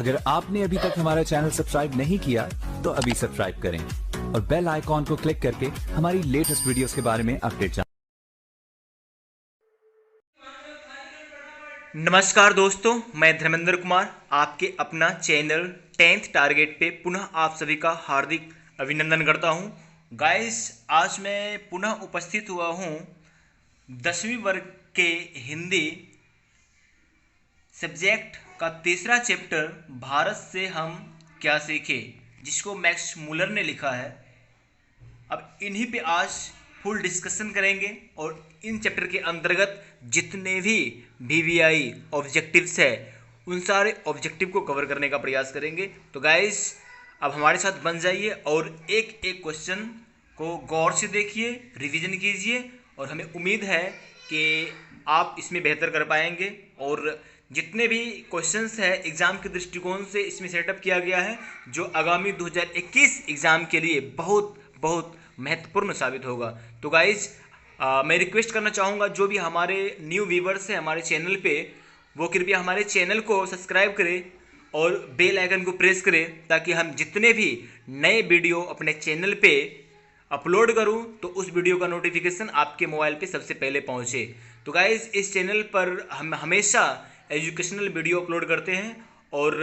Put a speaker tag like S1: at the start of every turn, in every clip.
S1: अगर आपने अभी तक हमारा चैनल सब्सक्राइब नहीं किया तो अभी सब्सक्राइब करें और बेल आइकॉन को क्लिक करके हमारी लेटेस्ट वीडियोस के बारे में अपडेट जानें।
S2: नमस्कार दोस्तों, मैं धर्मेंद्र कुमार आपके अपना चैनल 10th टारगेट पे पुनः आप सभी का हार्दिक अभिनंदन करता हूं। गाइस, आज मैं पुनः उपस्थित हुआ हूं 10वीं वर्ग के हिंदी सब्जेक्ट का तीसरा चैप्टर भारत से हम क्या सीखे, जिसको मैक्स मूलर ने लिखा है। अब इन्हीं पे आज फुल डिस्कशन करेंगे और इन चैप्टर के अंतर्गत जितने भी वीवीआई ऑब्जेक्टिव्स है उन सारे ऑब्जेक्टिव को कवर करने का प्रयास करेंगे। तो गाइस, अब हमारे साथ बन जाइए और एक एक क्वेश्चन को गौर से देखिए, रिवीजन कीजिए और हमें उम्मीद है कि आप इसमें बेहतर कर पाएंगे। और जितने भी क्वेश्चंस है एग्ज़ाम के दृष्टिकोण से इसमें सेटअप किया गया है, जो आगामी 2021 एग्ज़ाम के लिए बहुत बहुत महत्वपूर्ण साबित होगा। तो गाइज, मैं रिक्वेस्ट करना चाहूँगा जो भी हमारे न्यू व्यूवर्स हैं हमारे चैनल पे, वो कृपया हमारे चैनल को सब्सक्राइब करें और बेल आइकन को प्रेस करें, ताकि हम जितने भी नए वीडियो अपने चैनल पे अपलोड करूं तो उस वीडियो का नोटिफिकेशन आपके मोबाइल पे सबसे पहले पहुंचे। तो गाइज, इस चैनल पर हम हमेशा एजुकेशनल वीडियो अपलोड करते हैं और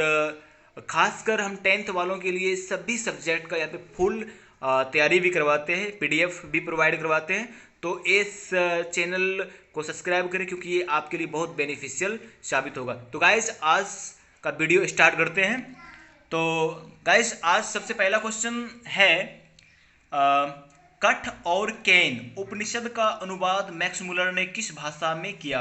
S2: खासकर हम 10th वालों के लिए सभी सब्जेक्ट का यहाँ पे फुल तैयारी भी करवाते हैं, पीडीएफ भी प्रोवाइड करवाते हैं। तो इस चैनल को सब्सक्राइब करें क्योंकि ये आपके लिए बहुत बेनिफिशियल साबित होगा। तो गाइज, आज का वीडियो स्टार्ट करते हैं। तो गाइज, आज सबसे पहला क्वेश्चन है कठ और कैन उपनिषद का अनुवाद मैक्स मूलर ने किस भाषा में किया।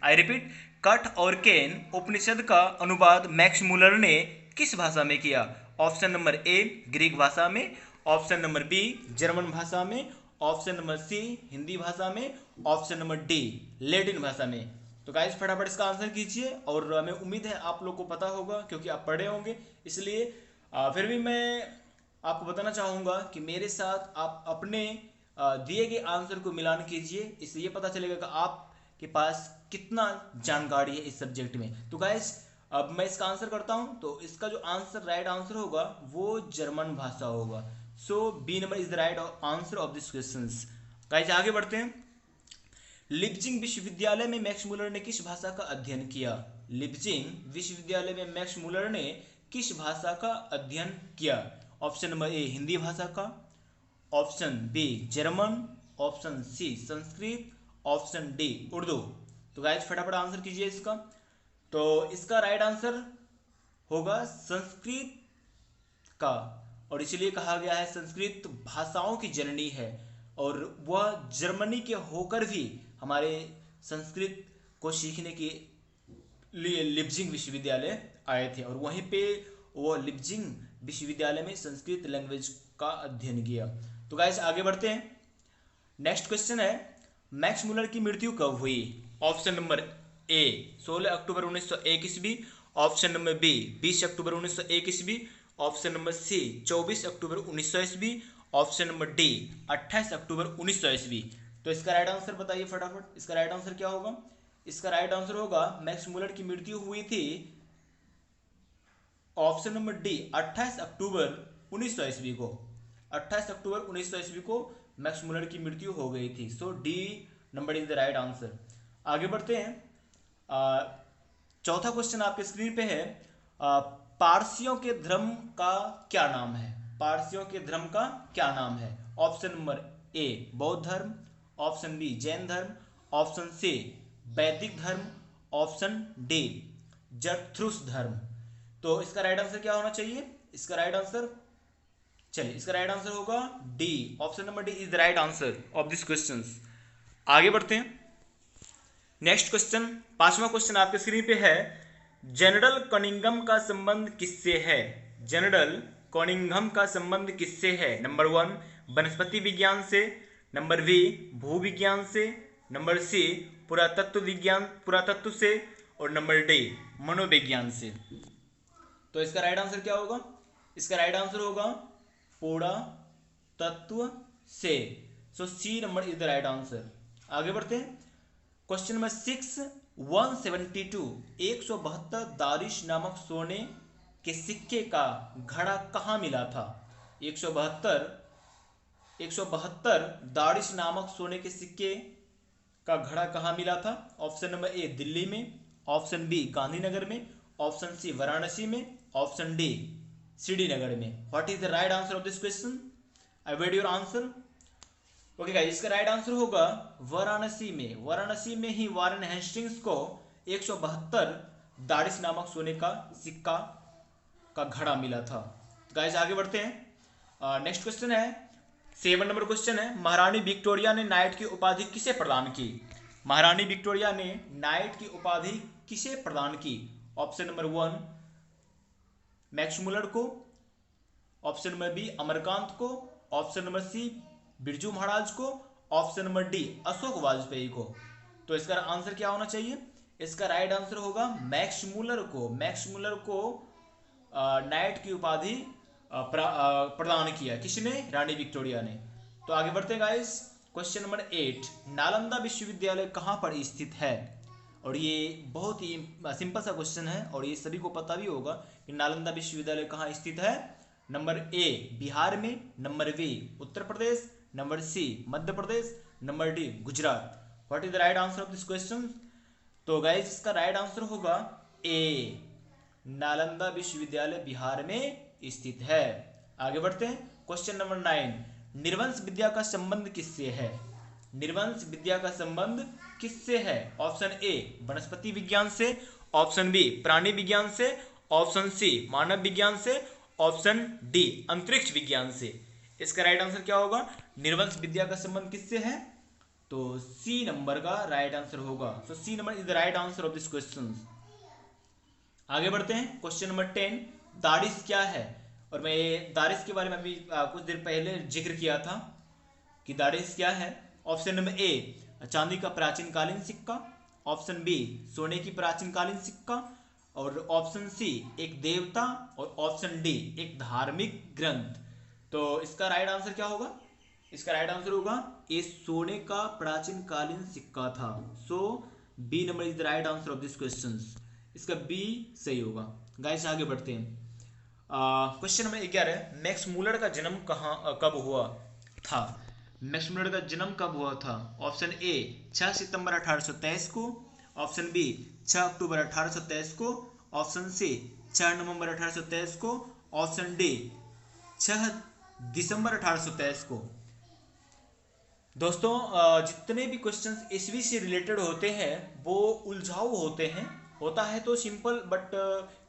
S2: आई रिपीट, कठ और कैन उपनिषद का अनुवाद मैक्स मूलर ने किस भाषा में किया। ऑप्शन नंबर ए ग्रीक भाषा में, ऑप्शन नंबर बी जर्मन भाषा में, ऑप्शन नंबर सी हिंदी भाषा में, ऑप्शन नंबर डी लैटिन भाषा में। तो गाइस, फटाफट इसका आंसर कीजिए और हमें उम्मीद है आप लोग को पता होगा क्योंकि आप पढ़े होंगे। इसलिए फिर भी मैं आपको बताना चाहूँगा कि मेरे साथ आप अपने दिए गए आंसर को मिलान कीजिए, इससे ये पता चलेगा कि आपके पास कितना जानकारी है इस सब्जेक्ट में। तो गाइस, अब मैं इसका आंसर करता हूं। तो इसका जो आंसर राइट आंसर होगा वो जर्मन भाषा होगा। So B number is the right answer of this questions. Guys, आगे बढ़ते हैं। लिप्जिंग विश्वविद्यालय में मैक्स मूलर ने किस भाषा का अध्ययन किया। लिप्जिंग विश्वविद्यालय में मैक्स मूलर ने किस भाषा का अध्ययन किया। ऑप्शन नंबर ए हिंदी भाषा का, option B German, option C Sanskrit, option D Urdu. तो गाइस, फटाफट आंसर कीजिए इसका। तो इसका राइट आंसर होगा संस्कृत का, और इसलिए कहा गया है संस्कृत भाषाओं की जननी है। और वह जर्मनी के होकर भी हमारे संस्कृत को सीखने के लिए लिप्जिंग विश्वविद्यालय आए थे और वहीं पे वो लिप्जिंग विश्वविद्यालय में संस्कृत लैंग्वेज का अध्ययन किया। तो गाइस, आगे बढ़ते हैं। नेक्स्ट क्वेश्चन है मैक्स मूलर की मृत्यु कब हुई। ऑप्शन नंबर ए 16 अक्टूबर 1901 ईस्वी, ऑप्शन नंबर बी 20 अक्टूबर 1901 ईस्वी, ऑप्शन नंबर सी 24 अक्टूबर 1900 ईस्वी, ऑप्शन नंबर डी 28 अक्टूबर 1900 ईस्वी। तो इसका राइट आंसर बताइए फटाफट। इसका राइट आंसर क्या होगा। इसका राइट आंसर होगा मैक्स मूलर की मृत्यु हुई थी ऑप्शन नंबर डी 28 अक्टूबर 1900 ईस्वी को। 28 अक्टूबर 1900 ईस्वी को मैक्स मूलर की मृत्यु हो गई थी। So D number is the right answer. आगे बढ़ते हैं। चौथा क्वेश्चन आपके स्क्रीन पे है पारसियों के धर्म का क्या नाम है। पारसियों के धर्म का क्या नाम है। ऑप्शन नंबर ए बौद्ध धर्म, ऑप्शन बी जैन धर्म, ऑप्शन सी वैदिक धर्म, ऑप्शन डी जरथुस्त्र धर्म। तो इसका राइट आंसर क्या होना चाहिए। इसका राइट आंसर, चलिए, इसका राइट आंसर होगा D. Option number D is the right answer of this questions. आगे बढ़ते हैं। नेक्स्ट क्वेश्चन, पांचवा क्वेश्चन आपके स्क्रीन पे है जनरल कनिंघम का संबंध किससे है। जनरल कनिंघम का संबंध किससे है। नंबर 1 वनस्पति विज्ञान से, नंबर बी भूविज्ञान से, नंबर सी पुरातत्व से, और नंबर डी मनोविज्ञान से। तो इसका राइट आंसर क्या होगा। इसका राइट आंसर होगा पुरातत्व से। So C number is the right answer. आगे बढ़ते हैं। क्वेश्चन नंबर 6 172 172 दारिश नामक सोने के सिक्के का घड़ा कहाँ मिला था? 172 दारिश नामक सोने के सिक्के का घड़ा कहाँ मिला था? ऑप्शन नंबर ए दिल्ली में, ऑप्शन बी गांधीनगर में, ऑप्शन सी वाराणसी में, ऑप्शन डी श्रीनगर में। What is the right answer of this question? I wait your answer. Okay guys, इसका राइट आंसर होगा वाराणसी में। वाराणसी में ही वारेन हेस्टिंग्स को 172 दारिश नामक सोने का सिक्का का घड़ा मिला था। गाइस आगे बढ़ते हैं। नेक्स्ट क्वेश्चन है 7 नंबर क्वेश्चन है, महारानी विक्टोरिया ने नाइट की उपाधि किसे प्रदान की? महारानी विक्टोरिया ने नाइट की उपाधि किसे प्रदान की? ऑप्शन नंबर 1 मैक्स मुलर को, ऑप्शन नंबर बी अमरकांत को, option number C Birju Maharaj को, option number D Ashok Vajpayee को। तो इसका आंसर क्या होना चाहिए? इसका राइट आंसर होगा मैक्स मुलर को। मैक्स मुलर को नाइट की उपाधि प्रदान किया। किसने? रानी विक्टोरिया ने। तो आगे बढ़ते हैं गाइस। क्वेश्चन नंबर 8, नालंदा विश्वविद्यालय कहाँ पर स्थित है? और ये बहुत ही सिंपल सा क्वेश्चन है और ये सभी को पता भी होगा कि नालंदा विश्वविद्यालय कहाँ स्थित है। नंबर ए बिहार में, number B Uttar Pradesh, number C Madhya Pradesh, number D Gujarat. What is the right answer of this question? तो गाइस इसका राइट आंसर होगा ए, नालंदा विश्वविद्यालय बिहार में स्थित है। आगे बढ़ते हैं। क्वेश्चन नंबर 9, निर्वंश विद्या का संबंध किससे है? निर्वंश विद्या का संबंध किससे है? ऑप्शन ए वनस्पति विज्ञान से, ऑप्शन बी प्राणी विज्ञान से, ऑप्शन सी मानव विज्ञान से, ऑप्शन डी अंतरिक्ष विज्ञान से। इसका राइट आंसर क्या होगा? निर्वंश विद्या का संबंध किससे है? तो सी नंबर का राइट आंसर होगा। So C number is the right answer of this question. आगे बढ़ते हैं। क्वेश्चन नंबर 10, दारिश क्या है? और मैं दारिश के बारे में अभी कुछ देर पहले जिक्र किया था कि दारिश क्या है। ऑप्शन नंबर ए चांदी का प्राचीन कालीन सिक्का, ऑप्शन बी सोने की प्राचीन कालीन सिक्का, और ऑप्शन सी एक देवता, और ऑप्शन डी एक धार्मिक ग्रंथ। तो इसका राइट आंसर क्या होगा? इसका राइट आंसर होगा ये सोने का प्राचीन कालीन सिक्का था। So B number is the right answer of this question. इसका बी सही होगा। गाइस आगे बढ़ते हैं। क्वेश्चन नंबर 11, मैक्स मुलर का जन्म कब हुआ था? मैक्स मुलर का जन्म कब हुआ था? ऑप्शन ए 6 सितंबर 1823 को, ऑप्शन बी 6 अक्टूबर 1823 को, ऑप्शन सी 4 नवंबर 1823 को, ऑप्शन डी 6 दिसंबर 1823 को। दोस्तों जितने भी क्वेश्चंस ईस्वी से रिलेटेड होते हैं वो उलझाऊ होते हैं। होता है तो सिंपल बट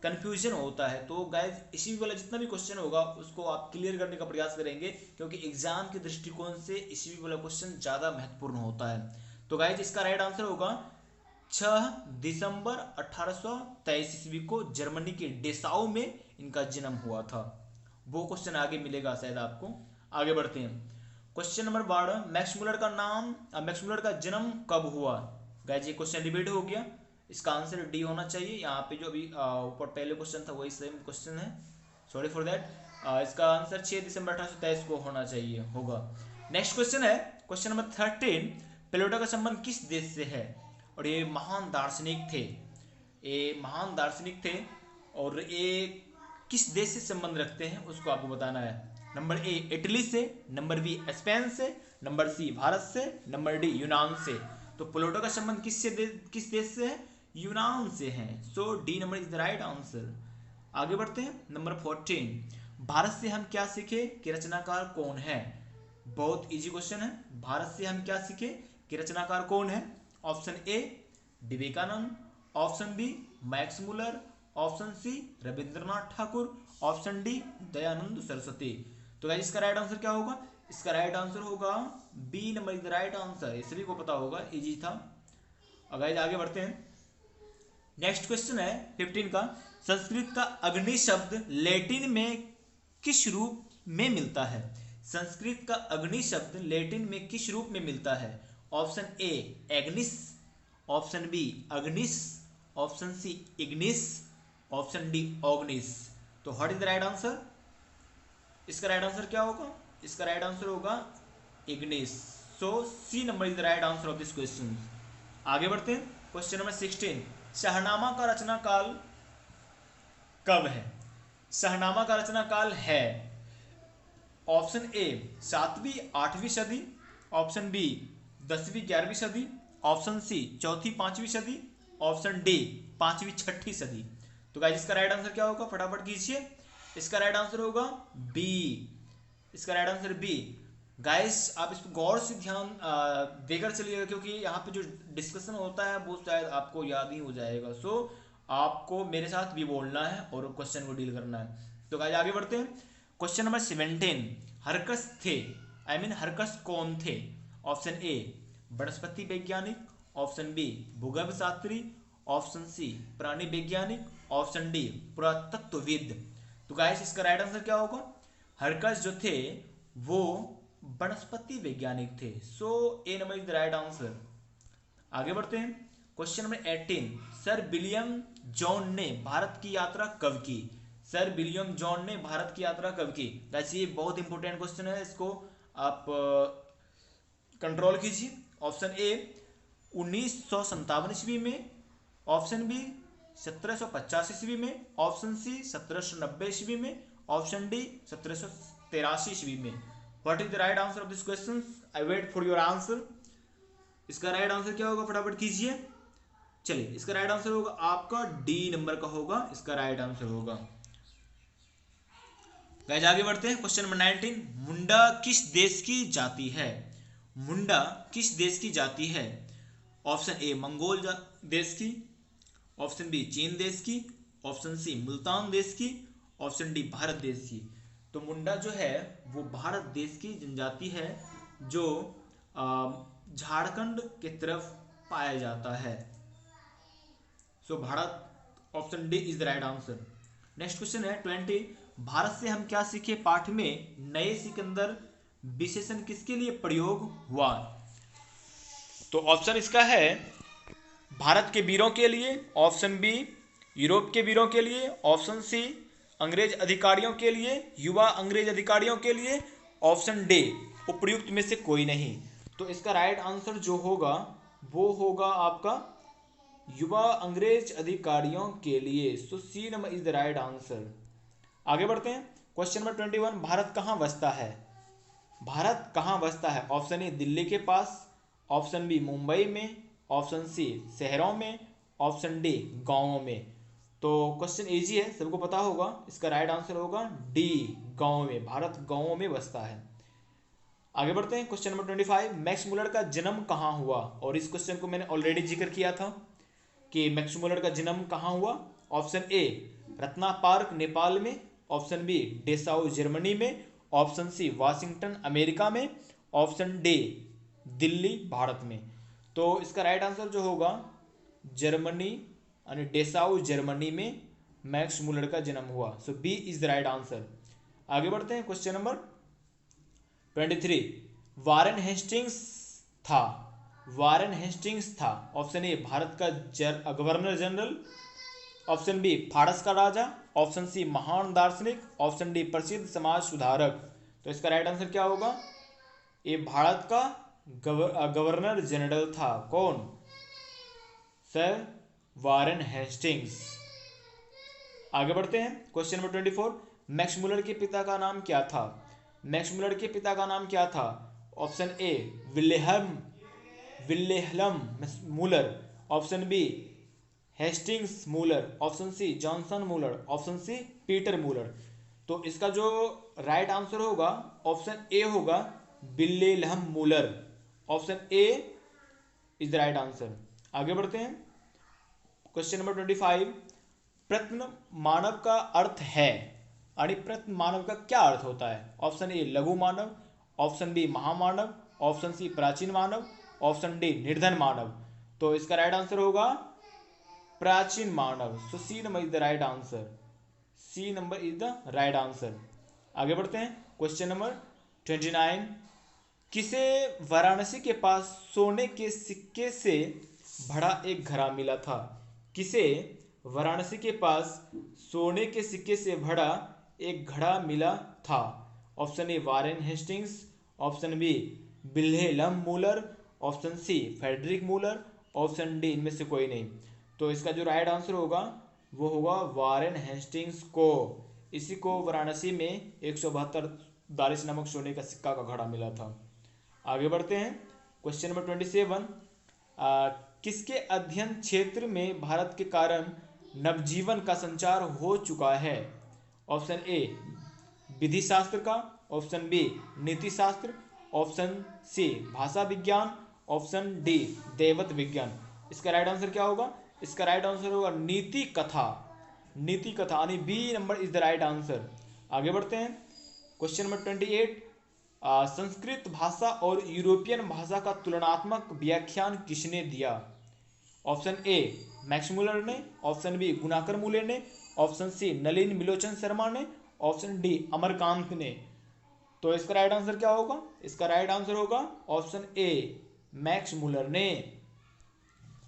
S2: कंफ्यूजन होता है। तो गाइज ईस्वी वाला जितना भी क्वेश्चन होगा उसको आप क्लियर करने का प्रयास करेंगे, क्योंकि एग्जाम के दृष्टिकोण से ईस्वी वाला क्वेश्चन ज़्यादा महत्वपूर्ण होता है। तो गाइज इसका राइट आंसर होगा 6 दिसंबर 1823 ईस्वी को जर्मनी के डेसाउ में इनका जन्म हुआ था। वो क्वेश्चन आगे मिलेगा शायद आपको। आगे बढ़ते हैं। क्वेश्चन नंबर 12, मैक्स मुलर का जन्म कब हुआ? गाइज ये क्वेश्चन रिपीट हो गया। इसका आंसर डी होना चाहिए। यहाँ पे जो अभी ऊपर पहले क्वेश्चन था वही सेम क्वेश्चन है, सॉरी फॉर दैट। इसका आंसर 6 दिसंबर 1823 को होना चाहिए होगा। नेक्स्ट क्वेश्चन है क्वेश्चन नंबर 13, प्लेटो का संबंध किस देश से है? और ये महान दार्शनिक थे और ये किस देश से संबंध रखते हैं उसको आपको बताना है। नंबर ए इटली से, नंबर बी स्पेन से, नंबर सी भारत से, नंबर डी यूनान से। तो प्लेटो का संबंध किस देश से है? यूनान से है। So D number is the right answer. आगे बढ़ते हैं। नंबर 14, भारत से हम क्या सीखे कि रचनाकार कौन है? बहुत इजी क्वेश्चन है। भारत से हम क्या सीखे कि रचनाकार कौन है? Option A Vivekananda, option B Max Muller, option C Rabindranath Thakur, option D Dayanand Saraswati. तो गाइस इसका राइट आंसर क्या होगा? इसका राइट आंसर होगा B number is the right answer. ये सभी को पता होगा, इजी था। गाइस आगे बढ़ते हैं। नेक्स्ट क्वेश्चन है 15 का, संस्कृत का अग्नि शब्द लैटिन में किस रूप में मिलता है? संस्कृत का अग्नि शब्द लैटिन में किस रूप में मिलता है? ऑप्शन ए एग्निस, ऑप्शन बी अग्निस, ऑप्शन सी इग्निस, ऑप्शन डी ऑग्निस। तो what is the right answer? इसका राइट आंसर क्या होगा? इसका राइट आंसर होगा इग्निस। So C number is the right answer of this question. आगे बढ़ते हैं। क्वेश्चन नंबर 16, शाहनामा का रचना काल कब है? शाहनामा का रचना काल है? ऑप्शन ए 7वीं 8वीं सदी, ऑप्शन बी 10वीं 11वीं सदी, ऑप्शन सी 4वीं 5वीं सदी, ऑप्शन डी 5वीं 6वीं सदी। तो गाइस इसका राइट आंसर क्या होगा, फटाफट कीजिए। इसका राइट आंसर होगा बी। इसका राइट आंसर बी। गाइस आप इस पर गौर से ध्यान देकर चलिएगा, क्योंकि यहाँ पे जो डिस्कशन होता है वो शायद आपको याद ही हो जाएगा। सो आपको मेरे साथ भी बोलना है और क्वेश्चन को डील करना है। तो गाइस आगे बढ़ते हैं। क्वेश्चन नंबर 17, हरकस थे हरकस कौन थे? ऑप्शन ए वनस्पति वैज्ञानिक, ऑप्शन बी भूगर्भ शास्त्री, ऑप्शन सी प्राणी वैज्ञानिक, ऑप्शन डी पुरातत्वविद। तो गाइस इसका राइट आंसर क्या होगा? हरकस जो थे वो वनस्पति वैज्ञानिक थे। So A number is the right answer. आगे बढ़ते हैं। Question number 18, sir William John ने भारत की यात्रा कब की? सर विलियम जॉन ने भारत की यात्रा कब की? वैसे ये बहुत इंपॉर्टेंट क्वेश्चन है, इसको आप कंट्रोल कीजिए। ऑप्शन ए 1957 ईस्वी में, ऑप्शन बी 1750 ईस्वी में, ऑप्शन सी 1790 ईस्वी में, ऑप्शन डी 1783 ईस्वी में। What is the right answer of this question? I wait for your answer. इसका राइट आंसर क्या होगा, फटाफट कीजिए। चलिए इसका राइट आंसर होगा आपका डी नंबर का होगा, इसका राइट आंसर होगा। गाइस आगे बढ़ते हैं। क्वेश्चन नंबर 19, मुंडा किस देश की जाति है? मुंडा किस देश की जाति है? ऑप्शन ए मंगोल देश की, ऑप्शन बी चीन देश की, ऑप्शन सी मुल्तान देश की, ऑप्शन डी भारत देश की। तो मुंडा जो है वो भारत देश की जनजाति है, जो झारखंड के तरफ पाया जाता है। So Bharat, option D is the right answer. Next question है 20, भारत से हम क्या सीखे पाठ में नए सिकंदर विशेषण किसके लिए प्रयोग हुआ? तो ऑप्शन इसका है भारत के वीरों के लिए, ऑप्शन बी यूरोप के वीरों के लिए, ऑप्शन सी अंग्रेज अधिकारियों के लिए, युवा अंग्रेज अधिकारियों के लिए, ऑप्शन डी उपर्युक्त में से कोई नहीं। तो इसका राइट आंसर जो होगा वो होगा आपका युवा अंग्रेज अधिकारियों के लिए। So C number is the right answer. आगे बढ़ते हैं। क्वेश्चन नंबर 21, भारत कहाँ बसता है? भारत कहाँ बसता है? ऑप्शन ए दिल्ली के पास, ऑप्शन बी मुंबई में, ऑप्शन सी शहरों में, ऑप्शन डी गांवों में। तो क्वेश्चन इजी है, सबको पता होगा। इसका राइट आंसर होगा डी गांव में। भारत गांवों में बसता है। आगे बढ़ते हैं। क्वेश्चन नंबर 25, मैक्स मुलर का जन्म कहाँ हुआ? और इस क्वेश्चन को मैंने ऑलरेडी जिक्र किया था कि मैक्स मुलर का जन्म कहाँ हुआ। Option A Ratna park Nepal में, ऑप्शन बी डेसाउ जर्मनी में, ऑप्शन सी वाशिंगटन अमेरिका में, ऑप्शन डी दिल्ली भारत में। तो इसका राइट आंसर जो होगा जर्मनी यानी डेसाउ जर्मनी में मैक्स मुलर का जन्म हुआ। So B is the right answer. आगे बढ़ते हैं। क्वेश्चन नंबर 23, वारेन हेस्टिंग्स था। वारेन हेस्टिंग्स था ऑप्शन ए भारत का गवर्नर जनरल, ऑप्शन बी फारस का राजा, ऑप्शन सी महान दार्शनिक, ऑप्शन डी प्रसिद्ध समाज सुधारक। तो इसका राइट आंसर क्या होगा? ये भारत का गवर्नर जनरल था। कौन? Sir Warren Hastings. आगे बढ़ते हैं। क्वेश्चन नंबर 24, मैक्स मुलर के पिता का नाम क्या था? मैक्स मुलर के पिता का नाम क्या था? Option A Wilhelm Muller, option B Hastings Muller, option C Johnson Muller, option C Peter Muller. तो इसका जो राइट आंसर होगा ऑप्शन ए होगा Wilhelm Muller. Option A is the right answer. आगे बढ़ते हैं। क्वेश्चन नंबर 25, प्रथम मानव का अर्थ है यानी प्रथम मानव का क्या अर्थ होता है? ऑप्शन ए लघु मानव, ऑप्शन बी महामानव, ऑप्शन सी प्राचीन मानव, ऑप्शन डी निर्धन मानव। तो इसका राइट आंसर होगा प्राचीन मानव। So C number is the right answer. C number is the right answer. आगे बढ़ते हैं। क्वेश्चन नंबर 29, किसे वाराणसी के पास सोने के सिक्के से भरा एक घड़ा मिला था? किसे वाराणसी के पास सोने के सिक्के से भरा एक घड़ा मिला था? Option A Warren Hastings, option B Wilhelm Muller, option C Frederick Muller, option D इनमें से कोई नहीं। तो इसका जो राइट आंसर होगा वो होगा वारेन हेस्टिंग्स को इसी को वाराणसी में 172 दारिश नामक सोने का सिक्का का घड़ा मिला था। आगे बढ़ते हैं। क्वेश्चन नंबर 27, किसके अध्ययन क्षेत्र में भारत के कारण नवजीवन का संचार हो चुका है? ऑप्शन ए विधि शास्त्र का, ऑप्शन बी नीति शास्त्र, ऑप्शन सी भाषा विज्ञान, ऑप्शन डी दैवत विज्ञान। इसका राइट आंसर क्या होगा? इसका राइट आंसर होगा नीति कथा। नीति कथा यानी B number is the right answer. आगे बढ़ते हैं। क्वेश्चन नंबर 28, संस्कृत भाषा और यूरोपियन भाषा का तुलनात्मक व्याख्यान किसने दिया? ऑप्शन ए मैक्स मुलर ने, ऑप्शन बी गुणाकर मूले ने, ऑप्शन सी नलिन मिलोचन शर्मा ने, ऑप्शन डी अमरकांत ने। तो इसका राइट आंसर क्या होगा? इसका राइट आंसर होगा ऑप्शन ए मैक्स मुलर ने।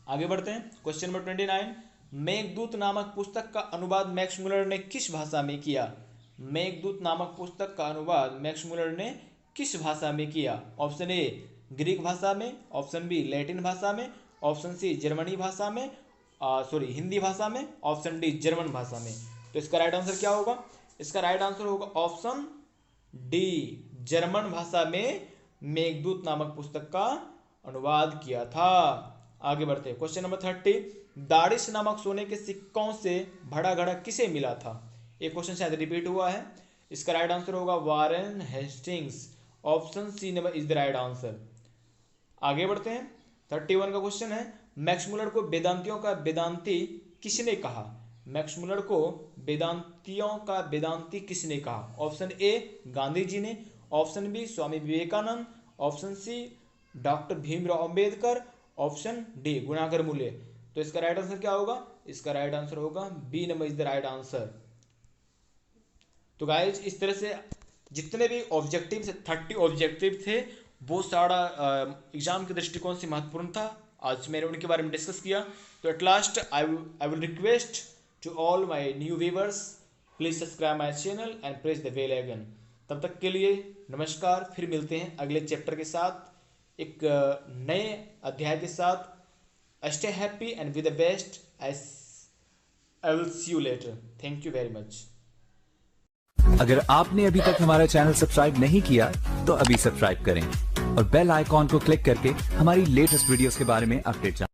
S2: आगे बढ़ते हैं। क्वेश्चन नंबर 29, मेघदूत नामक पुस्तक का अनुवाद मैक्स मुलर ने किस भाषा में किया? मेघदूत नामक पुस्तक का अनुवाद मैक्स मुलर ने किस भाषा में किया? ऑप्शन ए ग्रीक भाषा में, ऑप्शन बी लैटिन भाषा में, ऑप्शन सी जर्मनी भाषा में, हिंदी भाषा में, ऑप्शन डी जर्मन भाषा में। तो इसका राइट आंसर क्या होगा? इसका राइट आंसर होगा ऑप्शन डी जर्मन भाषा में मेघदूत नामक पुस्तक का अनुवाद किया था। आगे बढ़ते हैं। क्वेश्चन नंबर 30, दारिश नामक सोने के सिक्कों से भरा घड़ा किसे मिला था? एक क्वेश्चन शायद रिपीट हुआ है। इसका राइट आंसर होगा Warren Hastings. Option C number is the right answer. आगे बढ़ते हैं। 31 का क्वेश्चन है, मैक्स मुलर को वेदांतियों का वेदांती किसने कहा? मैक्स मुलर को वेदांतियों का वेदांती किसने कहा? ऑप्शन ए गांधी जी ने, option B Swami Vivekananda, option C doctor Bhimrao Ambedkar, option D Gunakar Muley. तो इसका राइट आंसर क्या होगा? इसका राइट आंसर होगा B number is the right answer. तो गाइज इस तरह से जितने भी ऑब्जेक्टिव 30 ऑब्जेक्टिव थे वो सारा एग्जाम के दृष्टिकोण से महत्वपूर्ण था। आज मैंने उनके बारे में डिस्कस किया। तो at last I will request to all my new viewers, please subscribe my channel and press the bell icon. तब तक के लिए नमस्कार। फिर मिलते हैं अगले चैप्टर के साथ, एक नए अध्याय के साथ। Stay happy and with the best. I will see you later. Thank you very much.
S1: अगर आपने अभी तक हमारा चैनल सब्सक्राइब नहीं किया तो अभी सब्सक्राइब करें और बेल आइकॉन को क्लिक करके हमारी लेटेस्ट वीडियोस के बारे में अपडेट जानें।